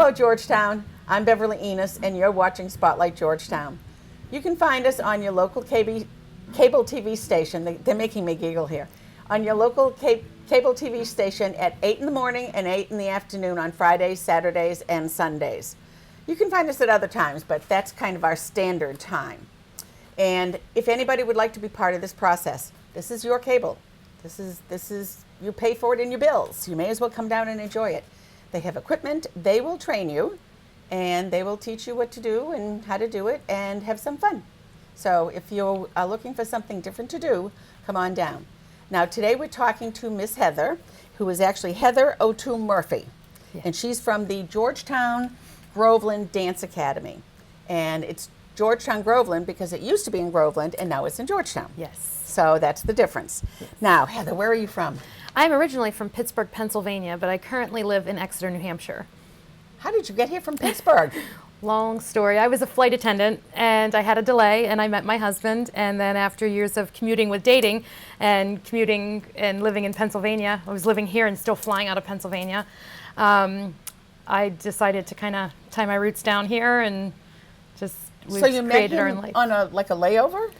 Hello, Georgetown. I'm Beverly Enos, and you're watching Spotlight Georgetown. You can find us on your local cable TV station. They're making me giggle here. On your local cable TV station at 8 in the morning and 8 in the afternoon on Fridays, Saturdays, and Sundays. You can find us at other times, but that's kind of our standard time. And if anybody would like to be part of this process, this is your cable. This is you pay for it in your bills. You may as well come down and enjoy it. They have equipment. They will train you, and they will teach you what to do and how to do it and have some fun. So if you are looking for something different to do, come on down. Now today we're talking to Miss Heather, who is actually Heather O'Toole Murphy. Yeah. And she's from the Georgetown Groveland Dance Academy. And it's Georgetown Groveland because it used to be in Groveland and now it's in Georgetown. Yes. So that's the difference. Yes. Now, Heather, where are you from? I'm originally from Pittsburgh, Pennsylvania, but I currently live in Exeter, New Hampshire. How did you get here from Pittsburgh? Long story. I was a flight attendant and I had a delay and I met my husband, and then after years of commuting with dating and commuting and living in Pennsylvania, I was living here and still flying out of Pennsylvania, I decided to kind of tie my roots down here and just so you met him on a layover?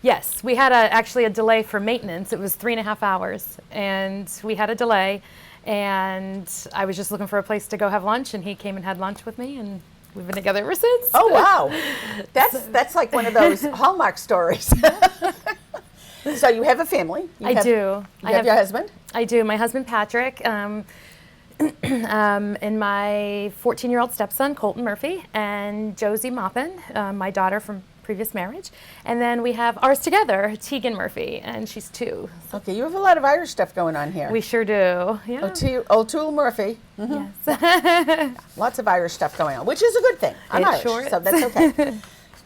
Yes, we had actually a delay for maintenance. It was 3.5 hours, and we had a delay, and I was just looking for a place to go have lunch, and he came and had lunch with me, and we've been together ever since. Oh wow, that's like one of those Hallmark stories. So you have a family. I do. You have your husband? I do. My husband Patrick, and my 14-year-old stepson Colton Murphy, and Josie Maupin, my daughter from previous marriage, and then we have ours together, Tegan Murphy, and she's 2. Okay, you have a lot of Irish stuff going on here. We sure do. Yeah. O'Toole Murphy. Mm-hmm. Yes. Lots of Irish stuff going on, which is a good thing. I'm Irish, sure so that's okay.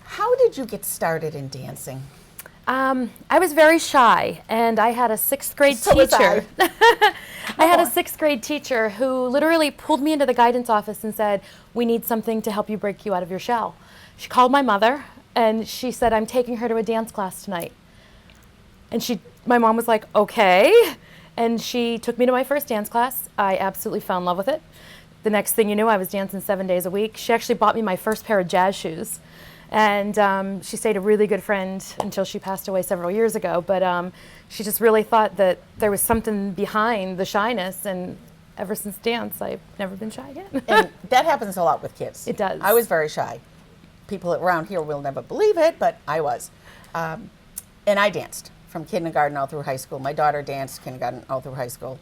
How did you get started in dancing? I was very shy, and I had a 6th grade so teacher. Was I. I had a 6th grade teacher who literally pulled me into the guidance office and said, "We need something to help you break you out of your shell." She called my mother, and she said, "I'm taking her to a dance class tonight." And my mom was like, "Okay." And she took me to my first dance class. I absolutely fell in love with it. The next thing you knew, I was dancing 7 days a week. She actually bought me my first pair of jazz shoes. And she stayed a really good friend until she passed away several years ago. But she just really thought that there was something behind the shyness. And ever since dance, I've never been shy again. And that happens a lot with kids. It does. I was very shy. People around here will never believe it, but I was. And I danced from kindergarten all through high school. My daughter danced kindergarten all through high school.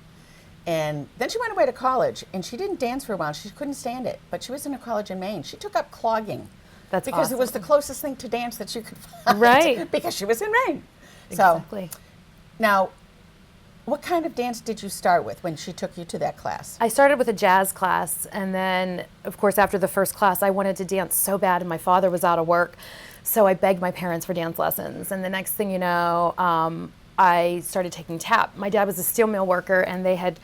And then she went away to college, and she didn't dance for a while. She couldn't stand it. But she was in a college in Maine. She took up clogging. That's because awesome. It was the closest thing to dance that you could find. Right. Because she was in Maine. Exactly. So, now, what kind of dance did you start with when she took you to that class? I started with a jazz class, and then, of course, after the first class, I wanted to dance so bad, and my father was out of work, so I begged my parents for dance lessons. And the next thing you know, I started taking tap. My dad was a steel mill worker, and they had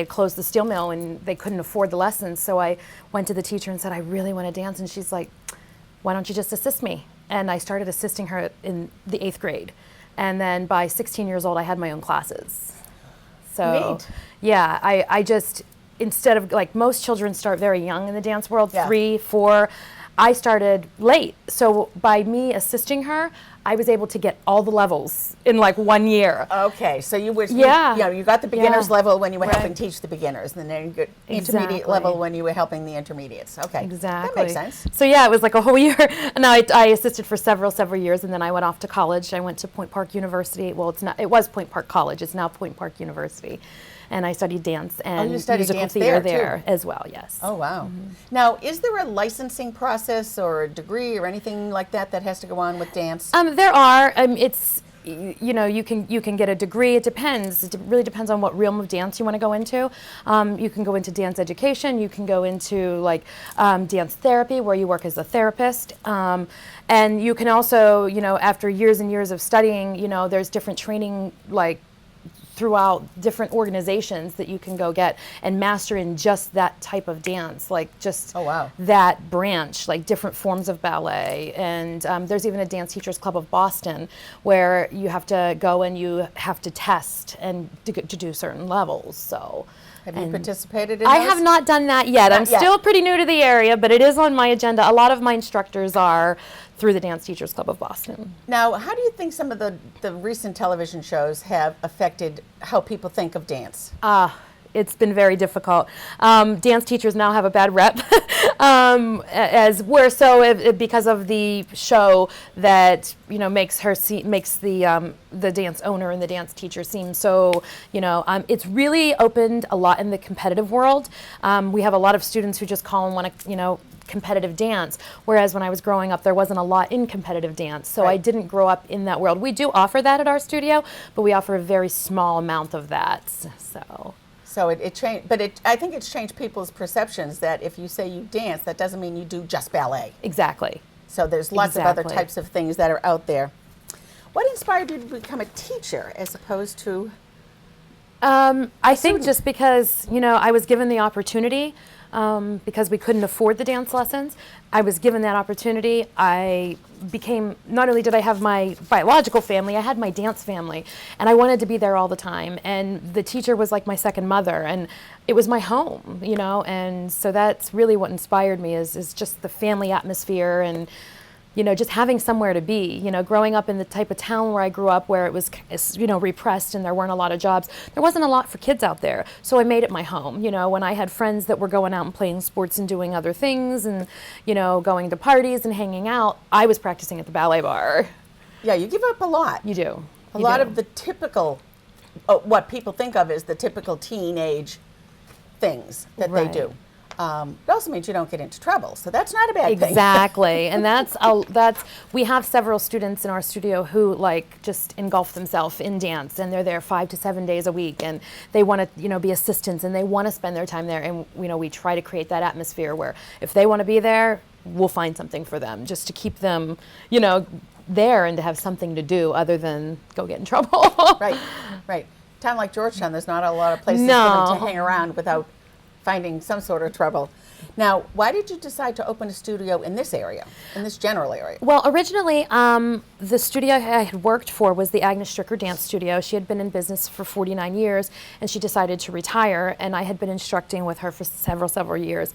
closed the steel mill, and they couldn't afford the lessons. So I went to the teacher and said, "I really want to dance," and she's like, "Why don't you just assist me?" And I started assisting her in the 8th grade. And then by 16 years old, I had my own classes. So, neat. Yeah, I just, instead of, like most children start very young in the dance world, yeah. 3, 4, I started late. So by me assisting her, I was able to get all the levels in like 1 year. Okay, so you got the beginner's Yeah. level when you were Right. helping teach the beginners, and then you got intermediate Exactly. level when you were helping the intermediates. Okay, Exactly. that makes sense. So yeah, it was like a whole year. And I assisted for several years, and then I went off to college. I went to Point Park University. Well, it was Point Park College. It's now Point Park University. And I studied dance and you studied musical dance theater there, as well, yes. Oh, wow. Now, is there a licensing process or a degree or anything like that that has to go on with dance? There are. It's, you can get a degree. It depends. It really depends on what realm of dance you want to go into. You can go into dance education. You can go into like dance therapy, where you work as a therapist. And you can also, after years and years of studying, there's different training like throughout different organizations that you can go get and master in just that type of dance, like just that branch, like different forms of ballet. And there's even a Dance Teachers Club of Boston where you have to go and you have to test and to do certain levels. So Have you participated in I those? have not done that yet. I'm Not yet. still pretty new to the area, but it is on my agenda. A lot of my instructors are through the Dance Teachers Club of Boston. Now, how do you think some of the recent television shows have affected how people think of dance? It's been very difficult. Dance teachers now have a bad rep, because of the show that makes the dance owner and the dance teacher seem so it's really opened a lot in the competitive world. We have a lot of students who just call and want to competitive dance, whereas when I was growing up there wasn't a lot in competitive dance, so Right. I didn't grow up in that world. We do offer that at our studio, but we offer a very small amount of that. So it changed, but I think it's changed people's perceptions that if you say you dance, that doesn't mean you do just ballet. Exactly. So there's lots of other Exactly. types of things that are out there. What inspired you to become a teacher as opposed to? I think just because, I was given the opportunity, because we couldn't afford the dance lessons, I was given that opportunity. I became, not only did I have my biological family, I had my dance family, and I wanted to be there all the time. And the teacher was like my second mother, and it was my home, and so that's really what inspired me is just the family atmosphere and just having somewhere to be. Growing up in the type of town where I grew up, where it was, repressed and there weren't a lot of jobs, there wasn't a lot for kids out there. So I made it my home. When I had friends that were going out and playing sports and doing other things and, going to parties and hanging out, I was practicing at the ballet bar. Yeah, you give up a lot. You do. A lot of the typical, what people think of as the typical teenage things that Right. they do. It also means you don't get into trouble, so that's not a bad thing. Exactly, and that's we have several students in our studio who just engulf themselves in dance, and they're there 5 to 7 days a week, and they want to be assistants, and they want to spend their time there, and we try to create that atmosphere where if they want to be there, we'll find something for them just to keep them there and to have something to do other than go get in trouble. Right. Town like Georgetown, there's not a lot of places No. for them to hang around without finding some sort of trouble. Now, why did you decide to open a studio in this area, in this general area? Well, originally, the studio I had worked for was the Agnes Stricker Dance Studio. She had been in business for 49 years, and she decided to retire, and I had been instructing with her for several years.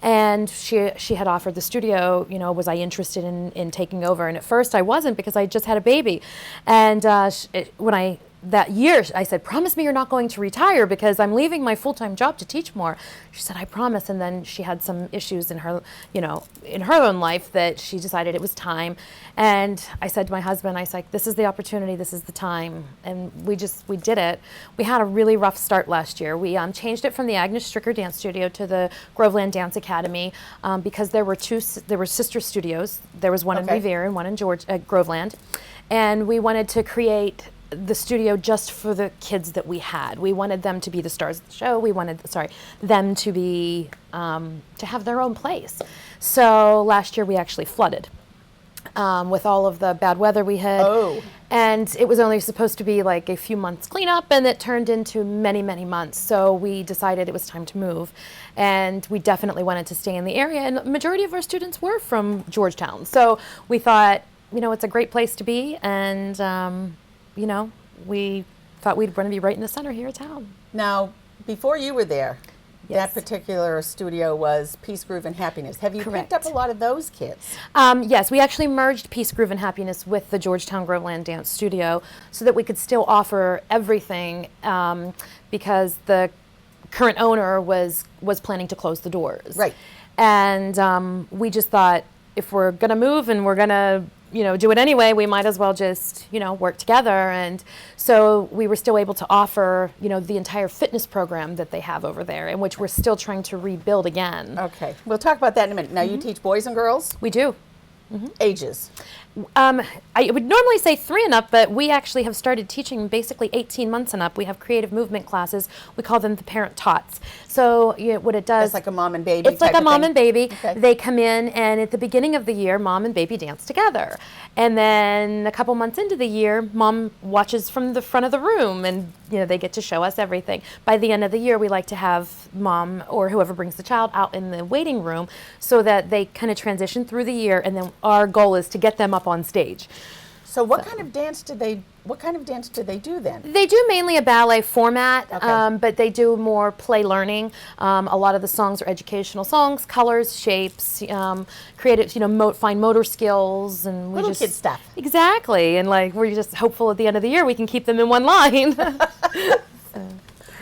And she had offered the studio, was I interested in taking over? And at first I wasn't, because I just had a baby. And that year, I said, promise me you're not going to retire, because I'm leaving my full-time job to teach more. She said, I promise. And then she had some issues in her, in her own life that she decided it was time. And I said to my husband, I said, this is the opportunity, this is the time. And we did it. We had a really rough start last year. We changed it from the Agnes Stricker Dance Studio to the Groveland Dance Academy, because there were sister studios. There was one in Okay. Revere and one in Groveland. And we wanted to create the studio just for the kids that we had. We wanted them to be the stars of the show. We wanted, them to be, to have their own place. So last year we actually flooded with all of the bad weather we had. Oh. And it was only supposed to be a few months cleanup, and it turned into many, many months. So we decided it was time to move. And we definitely wanted to stay in the area. And the majority of our students were from Georgetown. So we thought, it's a great place to be. And, we thought we'd want to be right in the center here in town. Now, before you were there, Yes. that particular studio was Peace, Groove, and Happiness. Have you Correct. picked up a lot of those kids? Yes, we actually merged Peace, Groove, and Happiness with the Georgetown Groveland Dance Studio so that we could still offer everything, because the current owner was planning to close the doors. Right. And we just thought, if we're going to move and we're going to do it anyway, we might as well just, work together. And so we were still able to offer, the entire fitness program that they have over there, in which we're still trying to rebuild again. Okay. We'll talk about that in a minute. Now, you teach boys and girls? We do. Ages? I would normally say 3 and up, but we actually have started teaching basically 18 months and up. We have creative movement classes. We call them the parent tots. So what it does... It's like a mom and baby It's like type a of mom thing? and baby. Okay. They come in, and at the beginning of the year, mom and baby dance together. And then a couple months into the year, mom watches from the front of the room, and they get to show us everything. By the end of the year, we like to have mom or whoever brings the child out in the waiting room so that they kind of transition through the year, and then our goal is to get them up on stage. So what kind of dance do they do then? They do mainly a ballet format, Okay. but they do more play learning. A lot of the songs are educational songs, colors, shapes, creative, fine motor skills, and Little kid stuff. Exactly, and like we're just hopeful at the end of the year we can keep them in one line.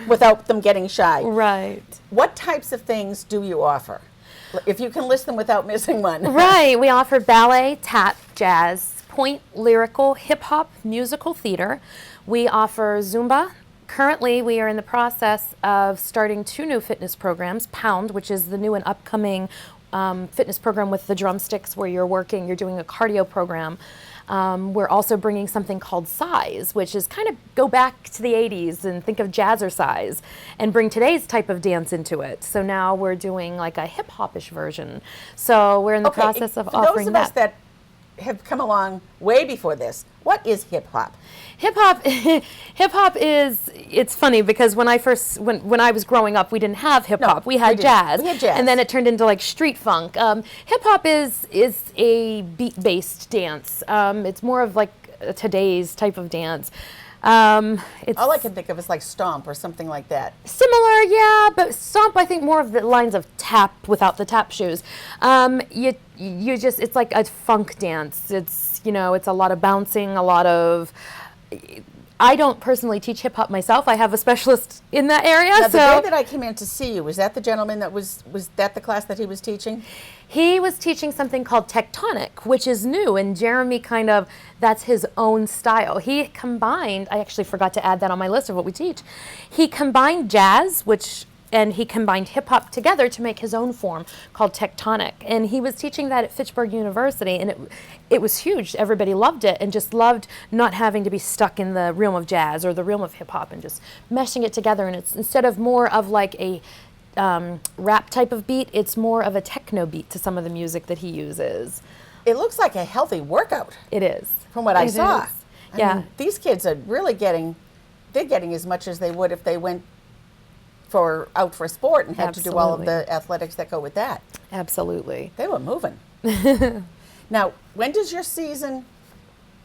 Without them getting shy. Right. What types of things do you offer? If you can list them without missing one. Right. We offer ballet, tap, jazz, point, lyrical, hip hop, musical theater. We offer Zumba. Currently, we are in the process of starting 2 new fitness programs. Pound, which is the new and upcoming fitness program with the drumsticks where you're doing a cardio program. We're also bringing something called Size, which is kind of go back to the 80s and think of jazzercise and bring today's type of dance into it. So now we're doing like a hip-hop-ish version. So we're in the process of offering that. For those of us that have come along way before this, what is hip-hop? Hip-hop is, it's funny because when I was growing up, we didn't have hip-hop. No, we had jazz. We had jazz. And then it turned into like street funk. Hip-hop is a beat-based dance. It's more of like today's type of dance. It's all I can think of is like stomp or something like that. similar, yeah, but stomp I think more of the lines of tap without the tap shoes. It's like a funk dance. It's a lot of bouncing, a lot of. I don't personally teach hip hop myself. I have a specialist in that area. Now, the day that I came in to see you, was that the gentleman that was that the class that he was teaching? He was teaching something called tectonic, which is new, and Jeremy that's his own style. He combined, I actually forgot to add that on my list of what we teach. He combined jazz, and he combined hip-hop together to make his own form called tectonic. And he was teaching that at Fitchburg University, and it was huge. Everybody loved it and just loved not having to be stuck in the realm of jazz or the realm of hip-hop and just meshing it together. And it's instead of more of like a rap type of beat, it's more of a techno beat to some of the music that he uses. It looks like a healthy workout. It is. From what I saw. Yeah. I mean, these kids are really getting as much as they would if they went out for sport and had to do all of the athletics that go with that. Absolutely. They were moving. Now, when does your season,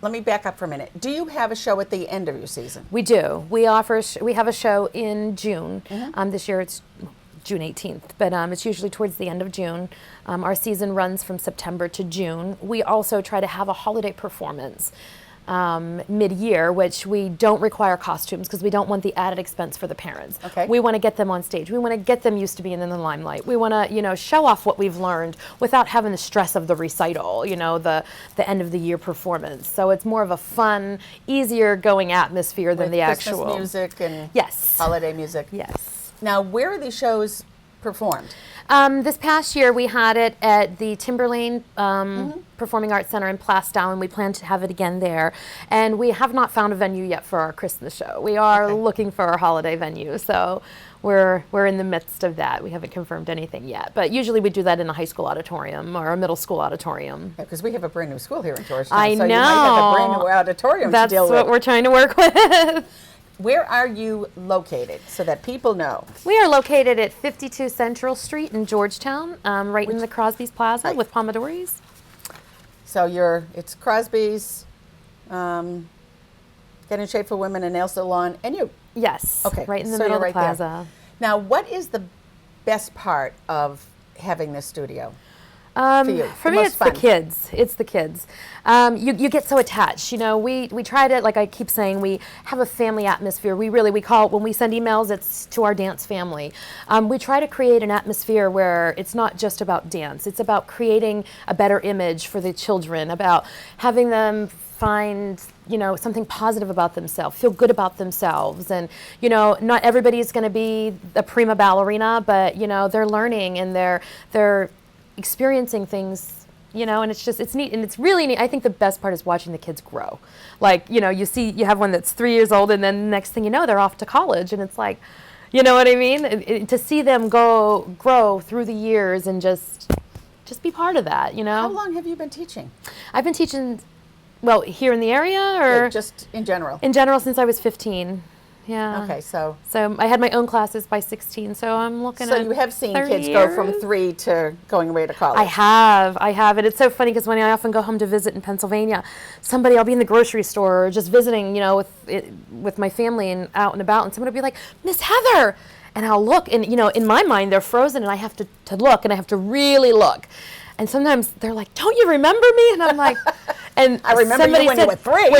let me back up for a minute. Do you have a show at the end of your season? We do. We have a show in June. This year it's June 18th, but it's usually towards the end of June. Our season runs from September to June. We also try to have a holiday performance mid-year, which we don't require costumes because we don't want the added expense for the parents. Okay. We want to get them on stage. We want to get them used to being in the limelight. We want to, show off what we've learned without having the stress of the recital, the end of the year performance. So it's more of a fun, easier going atmosphere than With the Christmas actual music and yes, holiday music. yes. Now, where are these shows performed? This past year, we had it at the Timberlane Performing Arts Center in Plastow, and we plan to have it again there. And we have not found a venue yet for our Christmas show. We are looking for our holiday venue, so we're in the midst of that. We haven't confirmed anything yet, but usually we do that in a high school auditorium or a middle school auditorium. Because we have a brand new school here in Georgetown, I so know. you might have a brand new auditorium to deal with. That's what we're trying to work with. Where are you located so that people know? We are located at 52 Central Street in Georgetown, right in the Crosby's Plaza with Pomodori's. So it's Crosby's, Get in Shape for Women, and Nail Salon, and you. Yes, Okay, right in the so middle you're of the right there. plaza. Now, what is the best part of having this studio? For me, it's the kids. It's the kids. You get so attached. We try to, like I keep saying, we have a family atmosphere. We call it, when we send emails, it's to our dance family. We try to create an atmosphere where it's not just about dance. It's about creating a better image for the children, about having them find something positive about themselves, feel good about themselves, and not everybody's going to be a prima ballerina, but they're learning and they're experiencing things, and it's neat, and it's really neat. I think the best part is watching the kids grow. Like, you have one that's 3 years old, and then the next thing you know, they're off to college, and it's like, you know what I mean? To see them grow through the years and just be part of that, How long have you been teaching? I've been teaching, well, here in the area, or just in general? In general, since I was 15. Yeah. Okay, so I had my own classes by 16, so I'm looking at you have seen 30 kids go from years. 3 to going away to college. I have, and it's so funny because when I often go home to visit in Pennsylvania, I'll be in the grocery store or just visiting, with my family and out and about, and somebody will be like, Miss Heather, and I'll look, and in my mind they're frozen, and I have to look, and I have to really look, and sometimes they're like, don't you remember me? And I'm like, and I remember you when you were 3.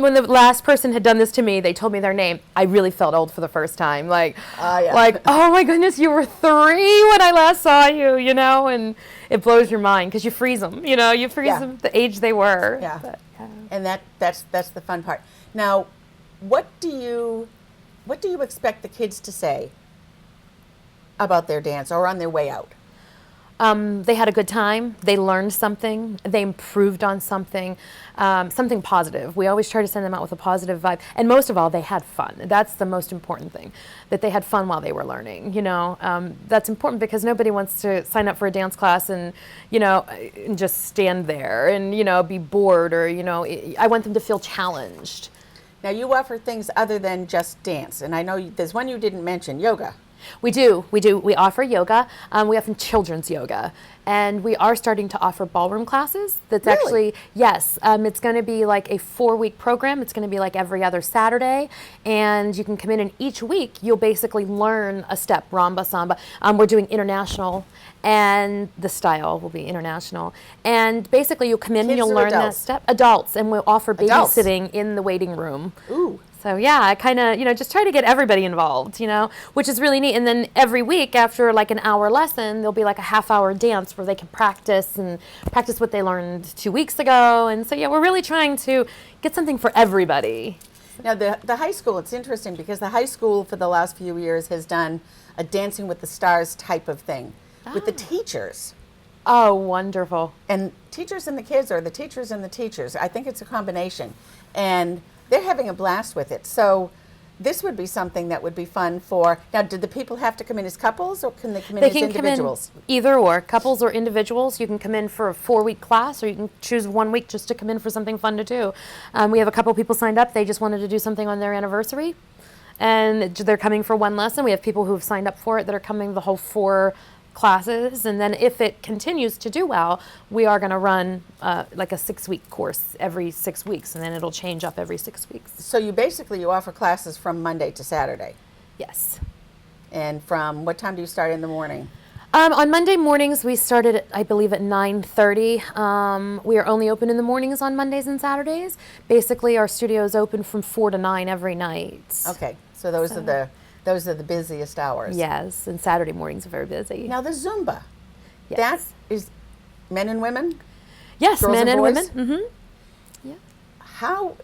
When the last person had done this to me, they told me their name, I really felt old for the first time. Like, oh my goodness, you were 3 when I last saw you, and it blows your mind because you freeze them, you freeze them the age they were. Yeah. But, And that's the fun part. Now, what do you expect the kids to say about their dance or on their way out? They had a good time. They learned something. They improved on something, something positive. We always try to send them out with a positive vibe. And most of all, they had fun. That's the most important thing, that they had fun while they were learning. That's important because nobody wants to sign up for a dance class and, and just stand there and, be bored or, I want them to feel challenged. Now, you offer things other than just dance. And I know there's one you didn't mention, yoga. We do. We offer yoga. We offer children's yoga. And we are starting to offer ballroom classes. That's Really? actually, yes. It's going to be like a 4-week program. It's going to be like every other Saturday. And you can come in, and each week you'll basically learn a step, rumba, samba. We're doing international, and the style will be international. And basically you'll come in and Kids you'll or learn that adults? step. Adults. And we'll offer Adults? babysitting in the waiting room. Ooh. So yeah, I kind of, just try to get everybody involved, which is really neat. And then every week after like an hour lesson, there'll be like a half-hour dance where they can practice what they learned 2 weeks ago. And so yeah, we're really trying to get something for everybody. Now, the high school, it's interesting because the high school for the last few years has done a Dancing with the Stars type of thing with the teachers. Oh, wonderful. And teachers and the kids, or the teachers and the teachers. I think it's a combination. And they're having a blast with it. So this would be something that would be fun for. Now, did the people have to come in as couples, or can they come in as individuals? Come in either or, couples or individuals. You can come in for a 4-week class, or you can choose 1 week just to come in for something fun to do. We have a couple people signed up. They just wanted to do something on their anniversary, and they're coming for 1 lesson. We have people who have signed up for it that are coming the whole 4 classes, and then if it continues to do well, we are going to run like a 6-week course every 6 weeks, and then it'll change up every 6 weeks. So you offer classes from Monday to Saturday. Yes. And from what time do you start in the morning? On Monday mornings, we started, I believe, at 9:30. We are only open in the mornings on Mondays and Saturdays. Basically, our studio is open from 4 to 9 every night. Okay, so those are the busiest hours. Yes, and Saturday mornings are very busy. Now the Zumba, Yes. that is men and women? Yes, girls men and boys? women. Mm-hmm. Yeah. How,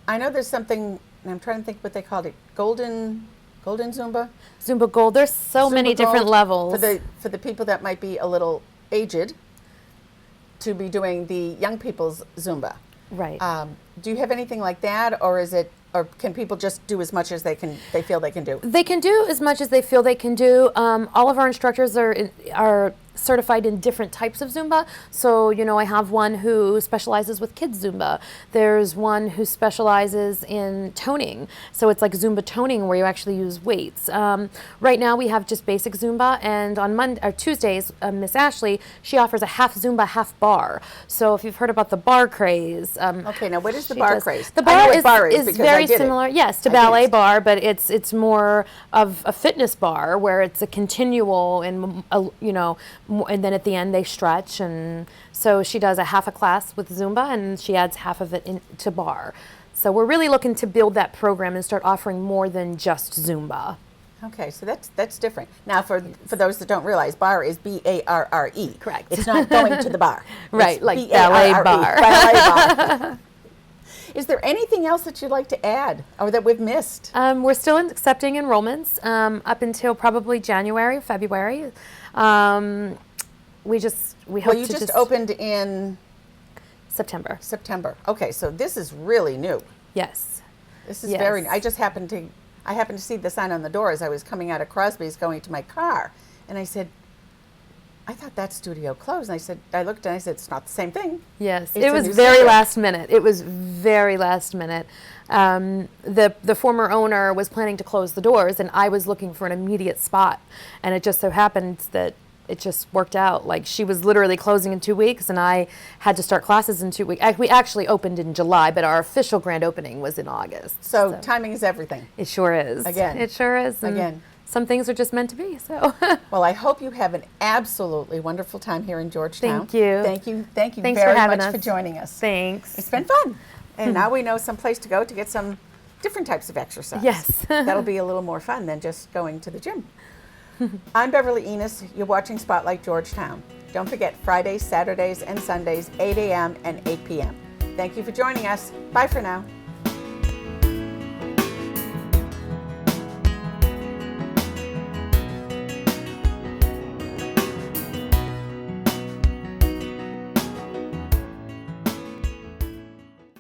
I know there's something, and I'm trying to think what they called it, Golden Zumba? Zumba Gold. There's so many Zumba different Gold levels. For the people that might be a little aged, to be doing the young people's Zumba. Right. Do you have anything like that, or can people just do as much as they feel they can do? They can do as much as they feel they can do. All of our instructors are certified in different types of Zumba. So, I have one who specializes with kids Zumba. There's one who specializes in toning. So it's like Zumba toning where you actually use weights. Right now we have just basic Zumba, and on Tuesdays, Miss Ashley, she offers a half Zumba, half bar. So if you've heard about the bar craze. Okay, now what is the bar craze? The I know bar what bar is because very I did it. similar, yes, to I ballet danced. bar, but it's more of a fitness bar where it's a continual and and then at the end they stretch, and so she does a half a class with Zumba and she adds half of it into bar. So we're really looking to build that program and start offering more than just Zumba. Okay, so that's different. Now, for those that don't realize, bar is B-A-R-R-E. Correct. It's not going to the bar. Right, It's like B-A-R-R-E, ballet bar. Ballet bar. Is there anything else that you'd like to add or that we've missed? We're still accepting enrollments up until probably January, February. We hope Well, you to just opened in September. September. Okay, so this is really new. Yes. This is Yes. very new. I happened to see the sign on the door as I was coming out of Crosby's going to my car. And I said, I thought that studio closed. And I looked and I said, it's not the same thing. Yes, It's it a was new very studio. last minute. It was very last minute. The former owner was planning to close the doors, and I was looking for an immediate spot. And it just so happened that it just worked out. Like, she was literally closing in 2 weeks, and I had to start classes in 2 weeks. We actually opened in July, but our official grand opening was in August. So timing is everything. It sure is. Again. It sure is. And Again. some things are just meant to be. So Well, I hope you have an absolutely wonderful time here in Georgetown. Thank you. Thank you. Thank you Thanks very for having much for us. joining us. Thanks. It's been fun. And now we know some place to go to get some different types of exercise. Yes. That'll be a little more fun than just going to the gym. I'm Beverly Enos. You're watching Spotlight Georgetown. Don't forget Fridays, Saturdays, and Sundays, 8 a.m. and 8 p.m. Thank you for joining us. Bye for now.